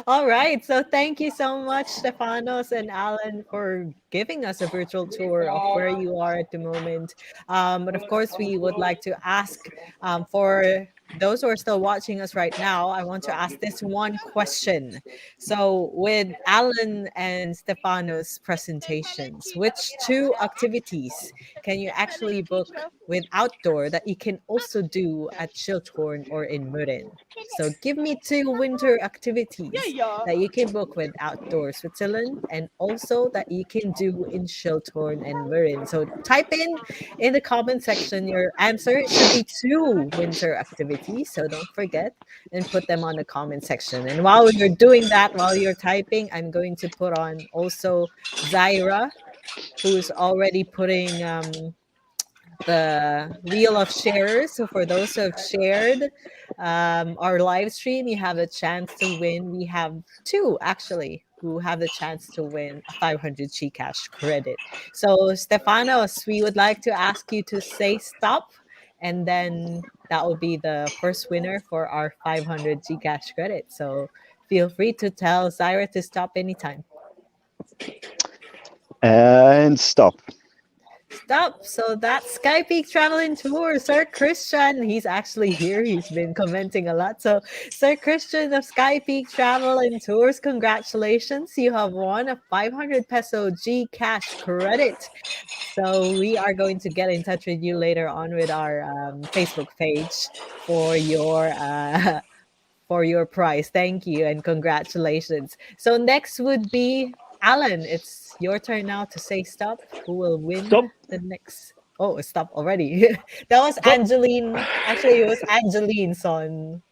All right. So thank you so much, Stefanos and Alan, for giving us a virtual tour of where you are at the moment. But of course, we would like to ask for those who are still watching us right now, I want to ask this one question. So, with Alan and Stefano's presentations, which 2 activities can you actually book with outdoor that you can also do at Schilthorn or in Murren? So, give me 2 winter activities that you can book with outdoor Switzerland and also that you can do do in Schilthorn and Marin. So type in the comment section your answer. It should be 2 winter activities, so don't forget, and put them on the comment section. And while you're doing that, while you're typing, I'm going to put on also Zaira, who's already putting the wheel of sharers. So for those who have shared our live stream, you have a chance to win. We have 2 actually who have the chance to win a 500 GCash credit. So Stefanos, we would like to ask you to say stop, and then that will be the first winner for our 500 GCash credit. So feel free to tell Zaira to stop anytime. And stop. Stop. So that's Sky Peak Travel and Tour. Sir Christian, he's actually here. He's been commenting a lot. So, Sir Christian of Sky Peak Travel and Tours, congratulations. You have won a 500 peso GCash credit. So, we are going to get in touch with you later on with our Facebook page for your prize. Thank you and congratulations. So, next would be Alan. It's your turn now to say stop. Who will win Stop. the next? Oh, stop already. That was Angeline. Actually, it was Angeline's son,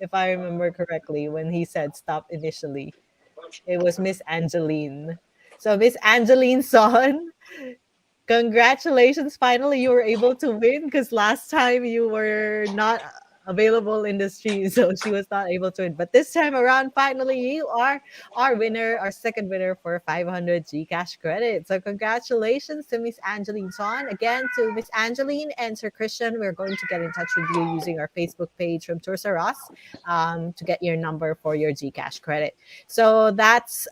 if I remember correctly, when he said stop initially. It was Miss Angeline. So, Miss Angeline's son, congratulations. Finally, you were able to win because last time you were not available in the stream, so she was not able to win. But this time around, finally, you are our winner, our second winner for 500 GCash credit. So congratulations to Miss Angeline Son. Again, to Miss Angeline and Sir Christian, we're going to get in touch with you using our Facebook page from Tours R Us to get your number for your GCash credit. So that's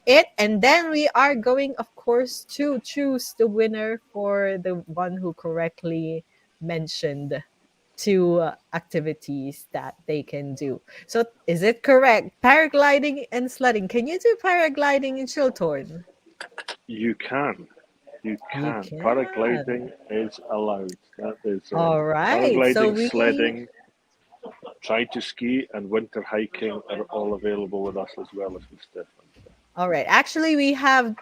it. And then we are going, of course, to choose the winner for the one who correctly mentioned 2 activities that they can do. So is it correct? Paragliding and sledding. Can you do paragliding in Schilthorn? You can. You You can. can. Paragliding is allowed. That is All right. paragliding, So we sledding, try to ski, and winter hiking are all available with us as well as with Stefan. All right. Actually, we have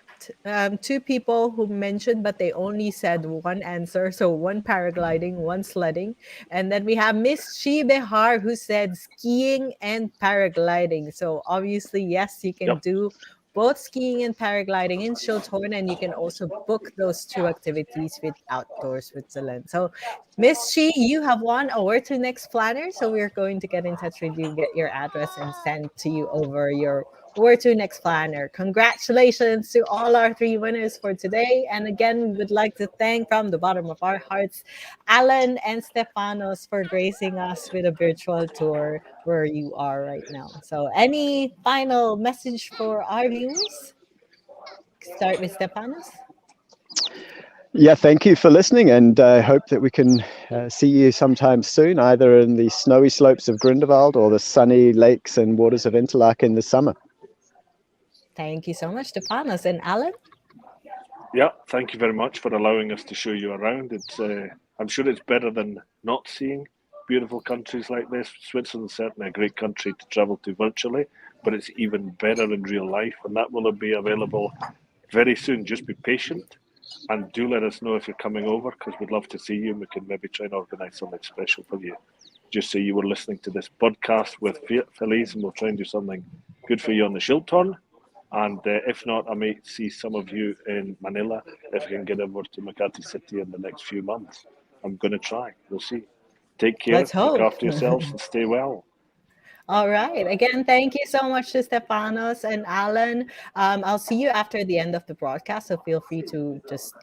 2 people who mentioned, but they only said one answer. So one paragliding, one sledding. And then we have Miss Shi Behar who said skiing and paragliding. So obviously, yes, you can Yep. do both skiing and paragliding in Schilthorn, and you can also book those 2 activities with Outdoors Switzerland. So Miss Shi, you have won a Where to Next planner. So we're going to get in touch with you, get your address, and send to you over your Where to Next planner. Congratulations to all our 3 winners for today. And again, we would like to thank from the bottom of our hearts Alan and Stefanos for gracing us with a virtual tour where you are right now. So any final message for our viewers? Start with Stefanos. Yeah, thank you for listening, and I hope that we can see you sometime soon, either in the snowy slopes of Grindelwald or the sunny lakes and waters of Interlaken in the summer. Thank you so much, Stefanos. And Alan? Yeah, thank you very much for allowing us to show you around. It's I'm sure it's better than not seeing beautiful countries like this. Switzerland's certainly a great country to travel to virtually, but it's even better in real life, and that will be available very soon. Just be patient and do let us know if you're coming over, because we'd love to see you, and we can maybe try and organise something special for you. Just say you were listening to this podcast with Feliz, and we'll try and do something good for you on the Schilthorn. And if not, I may see some of you in Manila if I can get over to Makati City in the next few months. I'm going to try. We'll see. Take care. Let's hope. Look after yourselves and stay well. All right. Again, thank you so much to Stefanos and Alan. I'll see you after the end of the broadcast, so feel free to just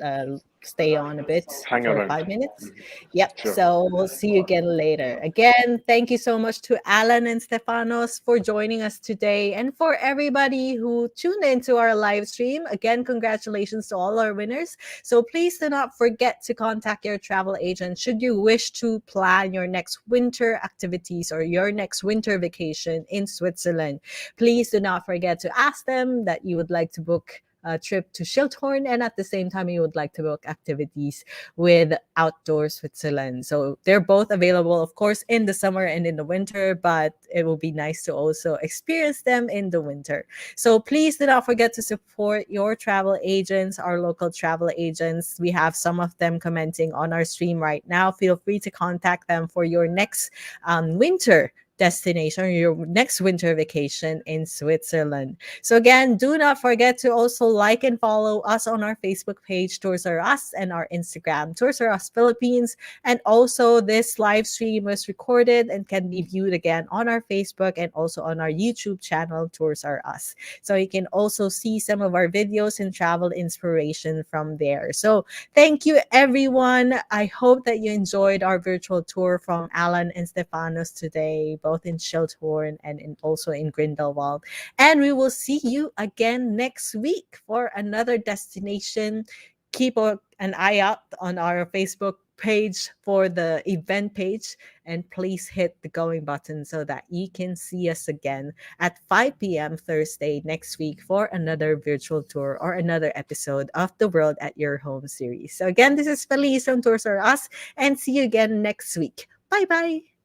stay on a bit Hang for around. 5 minutes. Yep. Sure. So we'll see you again later. Again, thank you so much to Alan and Stefanos for joining us today, and for everybody who tuned into our live stream. Again, congratulations to all our winners. So please do not forget to contact your travel agent should you wish to plan your next winter activities or your next winter vacation in Switzerland. Please do not forget to ask them that you would like to book trip to Schilthorn, and at the same time you would like to book activities with outdoor Switzerland. So they're both available, of course, in the summer and in the winter, but it will be nice to also experience them in the winter. So please do not forget to support your travel agents, our local travel agents. We have some of them commenting on our stream right now. Feel free to contact them for your next winter destination, your next winter vacation in Switzerland. So again, do not forget to also like and follow us on our Facebook page, Tours R Us, and our Instagram, Tours R Us Philippines. And also, this live stream was recorded and can be viewed again on our Facebook and also on our YouTube channel, Tours R Us. So you can also see some of our videos and travel inspiration from there. So thank you, everyone. I hope that you enjoyed our virtual tour from Alan and Stefanos today, both in Schilthorn and also in Grindelwald. And we will see you again next week for another destination. Keep an eye out on our Facebook page for the event page, and please hit the going button so that you can see us again at 5 p.m. Thursday next week for another virtual tour or another episode of the World at Your Home series. So again, this is Felice from Tours R Us, and see you again next week. Bye bye.